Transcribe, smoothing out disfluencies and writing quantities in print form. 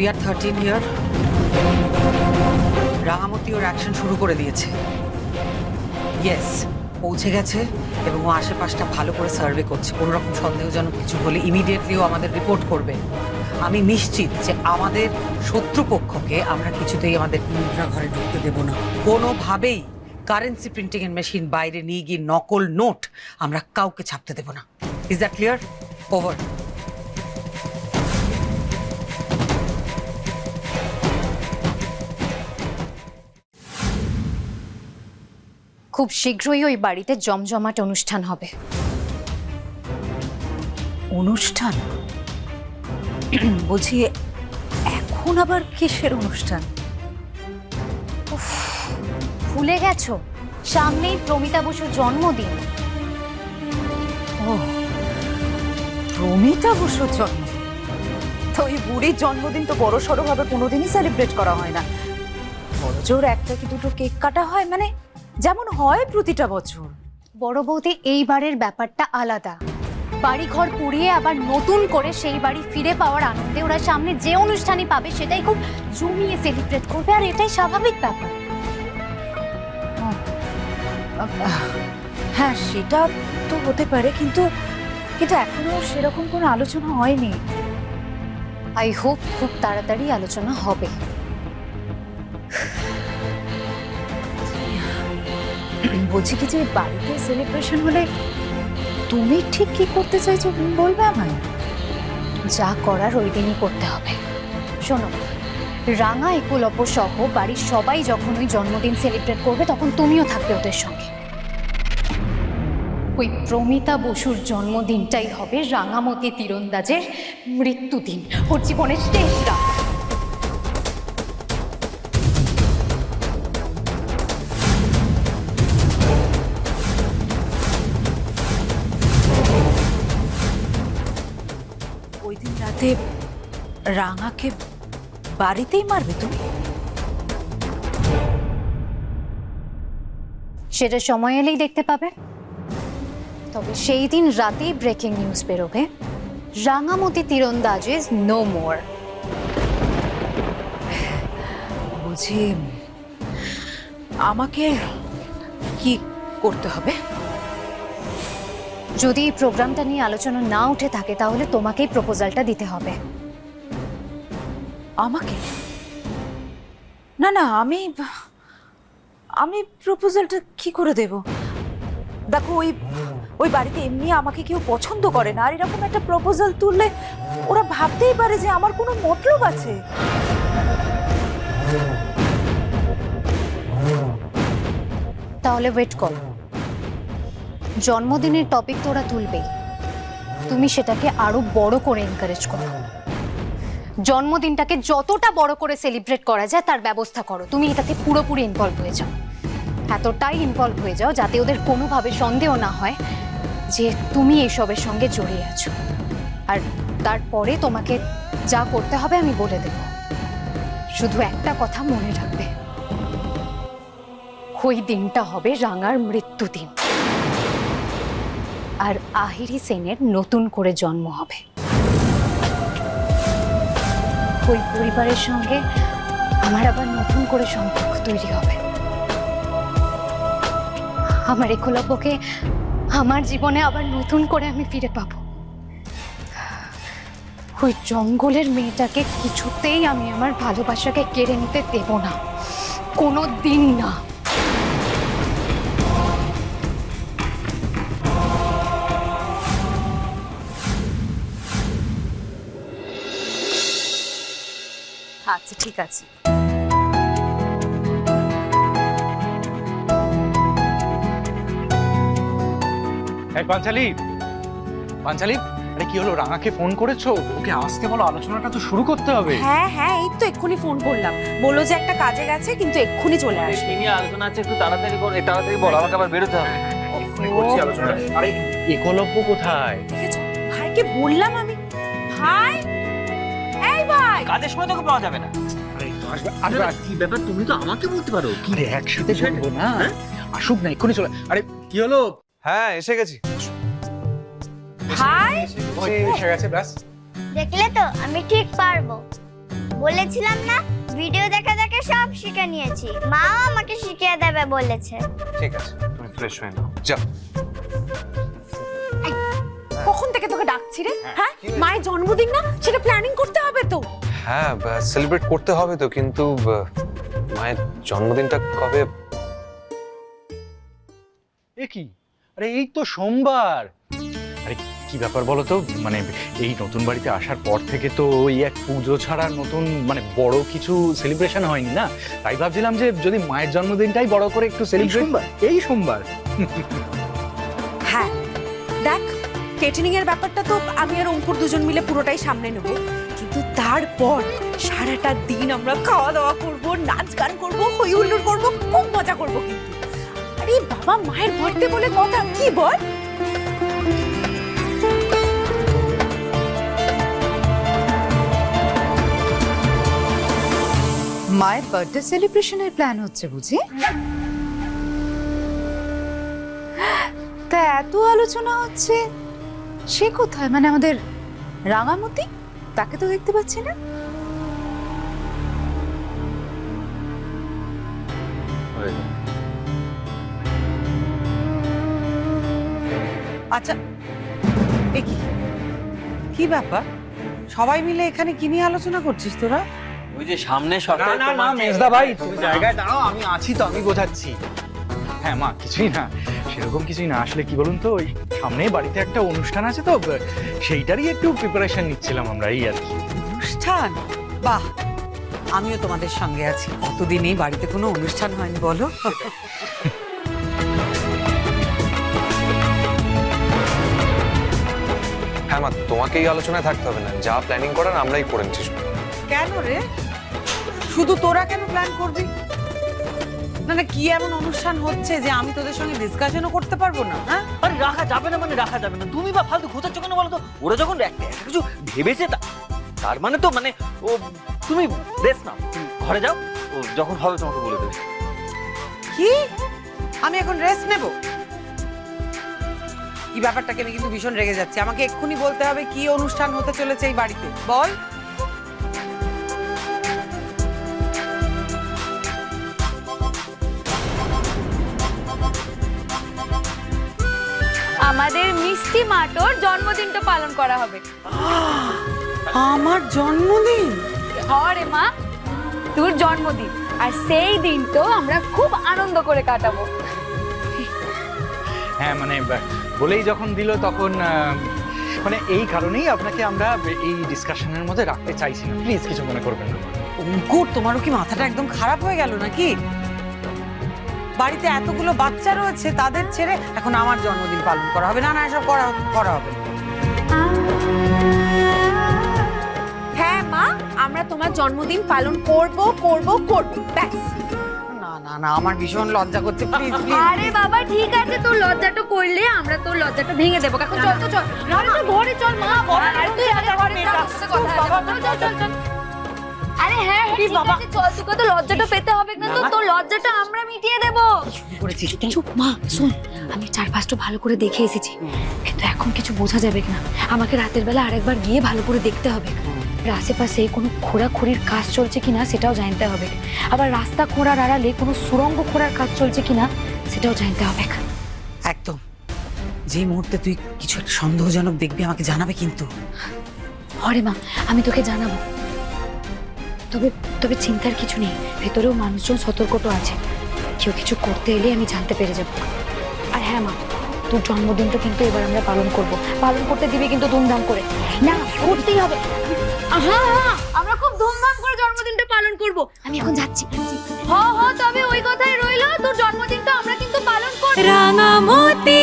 We are 13 here. Rangamati or action শুরু করে দিয়েছে। ইয়েস, পৌঁছে গেছে এবং ও আশেপাশটা ভালো করে সার্ভে করছে। কোনো রকম সন্দেহজনক কিছু হলে ইমিডিয়েটলি ও আমাদের রিপোর্ট করবে। আমি নিশ্চিত যে আমাদের শত্রুপক্ষকে আমরা কিছুতেই আমাদের মুদ্রা ঘরে ঢুকতে দেব না। কোনোভাবেই কারেন্সি প্রিন্টিং এর মেশিন বাইরে নিয়ে গিয়ে নকল নোট আমরা কাউকে ছাপতে দেব না। Is that clear? ওভার। খুব শীঘ্রই ওই বাড়িতে জমজমাট অনুষ্ঠান হবে। অনুষ্ঠান? বুঝি এখন আবার কিসের অনুষ্ঠান? ভুলে গেছো, সামনেই প্রমিতা বসুর জন্মদিন। ও, প্রমিতা বসুর জন্মদিন? তো ওই বুড়ির জন্মদিন তো বড় সড়ো ভাবে কোনোদিনই সেলিব্রেট করা হয় না। বড় জোর একটা কি দুটো কেক কাটা হয়, মানে যেমন হয় প্রতিটা বছর। বড় বৌদি, এইবারের ব্যাপারটা আলাদা। বাড়ি ঘর পুড়িয়ে আবার নতুন করে সেই বাড়ি ফিরে পাওয়ার আনন্দে ওরা সামনে যে অনুষ্ঠানই পাবে সেটাই খুব জমিয়ে সেলিব্রেট করবে, আর এটাই স্বাভাবিক ব্যাপার। হ্যাঁ, সেটা তো হতে পারে, কিন্তু কিন্তু এখনো সেরকম কোনো আলোচনা হয়নি। আই হোপ খুব তাড়াতাড়ি আলোচনা হবে। বলছি কি, যে বাড়িতে সেলিব্রেশন হলে তুমি ঠিক কি করতে চাইছো বলবে আমায়? যা করার ওই দিনই করতে হবে। শোনো, রাঙা একলব্য সহ বাড়ির সবাই যখন ওই জন্মদিন সেলিব্রেট করবে তখন তুমিও থাকবে ওদের সঙ্গে। ওই প্রমিতা বসুর জন্মদিনটাই হবে রাঙামতি তীরন্দাজের মৃত্যুদিন, ওর জীবনের শেষ রাত। ওই দিন রাতে রাঙাকে বাড়িতেই মারবে তুমি? সেটা সময় এলেই দেখতে পাবে। তবে সেই দিন রাতেই ব্রেকিং নিউজ বেরোবে, রাঙামতি তীরন্দাজ ইজ নো মোর। বুঝি আমাকে কি করতে হবে? যদি এই প্রোগ্রামটা নিয়ে আলোচনা না উঠে থাকে তাহলে তোমাকেই প্রপোজালটা দিতে হবে। আমাকে? না না, আমি প্রপোজালটা কি করে দেব? দেখো, ওই বাড়িতে এমনি আমাকে কেউ পছন্দ করে না, আর এরকম একটা প্রপোজাল তুললে ওরা ভাবতেই পারে যে আমার কোনো মতলব আছে। তাহলে ওয়েট করো, জন্মদিনের টপিক তো ওরা তুলবেই, তুমি সেটাকে আরো বড় করে এনকারেজ করো। জন্মদিনটাকে যতটা বড় করে সেলিব্রেট করা যায় তার ব্যবস্থা করো। তুমি এটাতে পুরোপুরি ইনভলভ হয়ে যাও, এতটাই ইনভলভ হয়ে যাও যাতে ওদের কোনোভাবে সন্দেহ না হয় যে তুমি এসবের সঙ্গে জড়িয়ে আছো। আর তারপরে তোমাকে যা করতে হবে আমি বলে দেব। শুধু একটা কথা মনে রাখবে, ওই দিনটা হবে রাঙার মৃত্যুদিন, আর আহিরি সেনের নতুন করে জন্ম হবে। ওই পরিবারের সঙ্গে আমার আবার নতুন করে সম্পর্ক তৈরি হবে। আমার একলব্যকে আমার জীবনে আবার নতুন করে আমি ফিরে পাবো। ওই জঙ্গলের মেয়েটাকে কিছুতেই আমি আমার ভালোবাসাকে কেড়ে নিতে দেব না, কোনো দিন না। আচ্ছা, ঠিক আছে। এই পাঞ্চালি, পাঞ্চালি, আরে কি হলো? রাঙাকে ফোন করেছো? ওকে আসতে বলো, আলোচনাটা তো শুরু করতে হবে। হ্যাঁ হ্যাঁ, এই তো এক্ষুনি ফোন করলাম, বললো যে একটা কাজে গেছে কিন্তু এক্ষুনি চলে আসবে। কি নিয়ে আলোচনা আছে একটু তাড়াতাড়ি কর, তাড়াতাড়ি বল, আমাকে আবার বেরোতে হবে। এক্ষুনি করছি আলোচনা। আরে একলব্য কোথায়? দেখেছো, ভাইকে বললাম আমি। ভাই, এই ভাই, কাজের সময় তোকে পাওয়া যাবে না। আসবে। কি ব্যাপার, তুমি তো আমাকে বলতে পারো। কি আরে একসাথে বলবো না, আসুক না, এক্ষুনি চলে। আরে কি হলো? হ্যাঁ, এসে গেছি। ভাই এসে গেছে, ব্যাস। দেখলে তো আমি ঠিক পারবো। বলেছিলাম না ভিডিও দেখে দেখে সব শিখে নিয়েছি, মাও আমাকে শিখিয়ে দেবে বলেছে। ঠিক আছে, তুমি ফ্রেশ হয়ে নাও, যাও। কখন থেকে তোকে ডাকছি রে? হ্যাঁ, মায়ের জন্মদিন না, সেটা প্ল্যানিং করতে হবে তো। হ্যাঁ, সেলিব্রেট করতে হবে তো, কিন্তু মায়ের জন্মদিনটা কবে? এ কি? আরে এই তো সোমবার। আরে কি ব্যাপার বলো তো, মানে এই নতুন বাড়িতে আসার পর থেকে তো ওই এক পুজো ছাড়া নতুন মানে বড় কিছু সেলিব্রেশন হয়নি না, তাই ভাবছিলাম যে যদি মায়ের জন্মদিনটাই বড় করে একটু সেলিব্রেট। এই সোমবার। হ্যাঁ দেখ, কেটারিং এর ব্যাপারটা তো আমি আর অঙ্কুর দুজন মিলে পুরোটাই সামনে নেব, কিন্তু তারপর সারাটা দিন আমরা খাওয়া দাওয়া করব, নাচ গান করব, হই হুল্লোড় করব, খুব মজা করব। কিন্তু আরে বাবা, মায়ের বার্থডে বলে কথা, কি বল? মায়ের বার্থডে সেলিব্রেশনের প্ল্যান হচ্ছে বুঝি? তা এত আলোচনা হচ্ছে, সে কোথায়? মানে আমাদের রাঙামতি, তাকে তো দেখতে পাচ্ছি না। আচ্ছা, এ কি কি ব্যাপার? সবাই মিলে এখানে কি নিয়ে আলোচনা করছিস তোরা? ওই যে সামনে সরকার মেজদা ভাই, তুমি জায়গায় দাঁড়াও, আমি আছি তো, আমি বোঝাচ্ছি। হ্যাঁ মা, কিছুই না, সেরকম কিছুই না। আসলে কি বলুন তো, ওই সামনে বাড়িতে একটা অনুষ্ঠান আছে তো, সেইটারই একটু প্রিপারেশন নিচ্ছিলাম আমরা, এই আর কি। অনুষ্ঠান? বাহ, আমিও তোমাদের সঙ্গে আছি। কতদিন এই বাড়িতে কোনো অনুষ্ঠান হয়নি বলো? হ্যাঁ মা, তোমাকে এই আলোচনায় থাকতে হবে না, যা প্ল্যানিং করার আমরাই করে নিচ্ছি। কেন রে, শুধু তোরা কেন প্ল্যান করবি? না না, কি এমন অনুষ্ঠান হচ্ছে যে আমি তোদের সঙ্গে ডিসকাশনও করতে পারবো না? হ্যাঁ, আরে রাখা যাবে না মানে রাখা যাবে না, তুমি বা ফালতু খোঁচাচ্ছ কেন বলো তো? ওরা যখন একটা কিছু ভেবেছে তার মানে তো মানে ও, তুমি রেস্ট নাও, ঘরে যাও, ও যখন হবে তোমাকে বলে দেবে। কি আমি এখন রেস্ট নেব? এই ব্যাপারটাকে আমি কিন্তু ভীষণ রেগে যাচ্ছি। আমাকে এক্ষুনি বলতে হবে কি অনুষ্ঠান হতে চলেছে এই বাড়িতে, বল। আমাদের মিষ্টি মাটোর জন্মদিনটা পালন করা হবে। আমার জন্মদিন? হরে মা, তোর জন্মদিন, আর সেই দিন তো আমরা খুব আনন্দ করে কাটাবো। হ্যাঁ মানে বলেই যখন দিল তখন মানে এই কারণেই আপনাকে আমরা এই ডিসকাশনের মধ্যে রাখতে চাইছি না, প্লিজ কিছু মনে করবেন না। অঙ্কুর, তোমারও কি মাথাটা একদম খারাপ হয়ে গেল নাকি? বাড়িতে এতগুলো বাচ্চা রয়েছে, তাদের ছেড়ে এখন আমার জন্মদিন পালন করা হবে? না না, এসব করা হবে না। হ্যাঁ মা, আমরা তোমার জন্মদিন পালন করব করব করব, ব্যাস। না না না, আমার ভীষণ লজ্জা করছে, প্লিজ প্লিজ। আরে বাবা ঠিক আছে, তোর লজ্জাটা করলে আমরা তোর লজ্জাটা ভেঙে দেবো। কাকু চল তো, চল ঘরে চল মা, তুই আগে ঘরে যা, চল চল চল। আরে হ্যাঁ ঠিক আছে, চল, তোকে তো লজ্জাটা পেতে হবে না তো, তোর লজ্জাটা আমরা মিটিয়ে দেবো। চুপ মা, শোন, আমি চারপাশটা ভালো করে দেখে এসেছি, কিন্তু এখন কিছু বোঝা যাবে না। আমাকে রাতের বেলা আরেকবার গিয়ে ভালো করে দেখতে হবে। আশেপাশে কোনো খোঁড়াখুড়ির কাজ চলছে কিনা সেটাও জানতে হবে। আবার রাস্তা খোঁড়ার আড়ালে কোনো সুড়ঙ্গ খোঁড়ার কাজ চলছে কিনা সেটাও জানতে হবে। একদম, যে মুহূর্তে তুই কিছু একটা সন্দেহজনক দেখবি আমাকে জানাবে কিন্তু। হরে মা, আমি তোকে জানাবো। তবে তবে চিন্তার কিছু নেই, ভেতরেও মানুষজন সতর্ক তো আছে, কেউ কিছু করতে এলে আমি জানতে পেরে যাব। আর হ্যাঁ মা, তোর জন্মদিনটা কিন্তু এবার আমরা পালন করব, পালন করতে দিবি কিন্তু ধুমধাম করে। না, করতেই হবে। হ্যাঁ হ্যাঁ, আমরা খুব ধুমধাম করে জন্মদিনটা পালন করব। আমি এখন যাচ্ছি। হ্যাঁ, তবে ওই কথাই রইলো, তোর জন্মদিনটা আমরা কিন্তু পালন করব। রাঙামতি